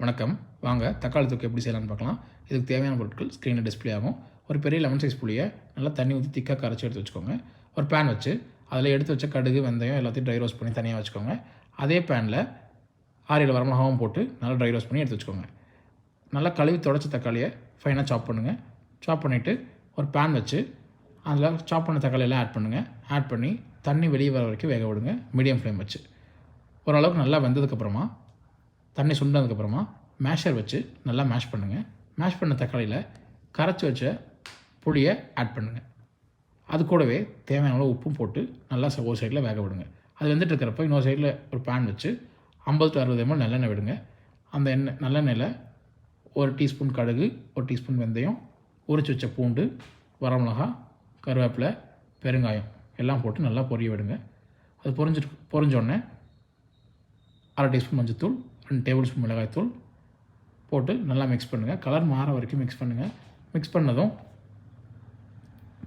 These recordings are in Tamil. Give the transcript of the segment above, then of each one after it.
வணக்கம். வாங்க தக்காளி தொக்கு எப்படி செய்யலாம்னு பார்க்கலாம். இதுக்கு தேவையான பொருட்கள் ஸ்க்ரீனில் டிஸ்ப்ளே ஆகும். ஒரு பெரிய லெமன் சைஸ் புளியை நல்லா தண்ணி ஊற்றி திக்காக கரைச்சி எடுத்து வச்சுக்கோங்க. ஒரு பேன் வச்சு அதில் எடுத்து வச்ச கடுகு, வெந்தயம் எல்லாத்தையும் ட்ரை ரோஸ்ட் பண்ணி தனியாக வச்சுக்கோங்க. அதே பேனில் 6-7 வரமிளகாவும் போட்டு நல்லா ட்ரை ரோஸ்ட் பண்ணி எடுத்து வச்சுக்கோங்க. நல்லா கழுவி துடைச்ச தக்காளியை ஃபைனாக சாப் பண்ணுங்கள். சாப் பண்ணிவிட்டு ஒரு பேன் வச்சு அதில் சாப் பண்ண தக்காளியெல்லாம் ஆட் பண்ணுங்கள். ஆட் பண்ணி தண்ணி வெளியே வர வரைக்கும் வேக விடுங்க, மீடியம் ஃப்ளேம் வச்சு. ஓரளவுக்கு நல்லா வெந்ததுக்கப்புறமா தண்ணி சுண்டதுக்கப்புறமா மேஷர் வச்சு நல்லா மேஷ் பண்ணுங்கள். மேஷ் பண்ண தக்காளியில் கரைச்சி வச்ச புளியை ஆட் பண்ணுங்கள். அது கூடவே தேவையான அளவு உப்பும் போட்டு நல்லா ஒரு சைடில் வேக விடுங்க. அது வெந்துட்டு இருக்கிறப்ப இன்னொரு சைடில் ஒரு பேன் வச்சு 50 to 60 ml நல்லெண்ணெய் விடுங்க. அந்த நல்லெண்ணெயில் 1 டீஸ்பூன் கடுகு, 1 டீஸ்பூன் வெந்தயம், உரிச்சு வச்ச பூண்டு, வரமிளகா, கருவேப்பிலை, பெருங்காயம் எல்லாம் போட்டு நல்லா பொரிய விடுங்க. அது பொரிஞ்சோடனே 1/2 டீஸ்பூன் மஞ்சத்தூள், 2 டேபிள் ஸ்பூன் மிளகாய்த்தூள் போட்டு நல்லா மிக்ஸ் பண்ணுங்கள். கலர் மாற வரைக்கும் மிக்ஸ் பண்ணுங்கள். மிக்ஸ் பண்ணதும்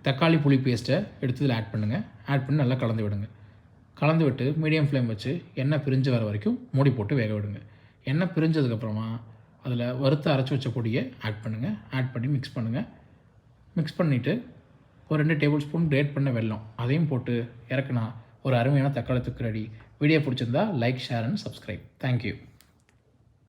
தக்காளி புளி பேஸ்ட்டை எடுத்து இதில் ஆட் பண்ணுங்கள். ஆட் பண்ணி நல்லா கலந்து விடுங்க. கலந்து விட்டு மீடியம் ஃப்ளேம் வச்சு எண்ணெய் பிரிஞ்சு வர வரைக்கும் மூடி போட்டு வேக விடுங்க. எண்ணெய் பிரிஞ்சதுக்கப்புறமா அதில் வறுத்து அரைச்சி வச்ச பொடியை ஆட் பண்ணுங்கள். ஆட் பண்ணி மிக்ஸ் பண்ணுங்கள். மிக்ஸ் பண்ணிவிட்டு ஒரு 2 டேபிள் ஸ்பூன் கிரேட் பண்ண வெல்லம் அதையும் போட்டு இறக்குனா ஒரு அருமையான தக்காளி தொக்கு ரெடி. வீடியோ பிடிச்சிருந்தா like, share and subscribe. Thank you.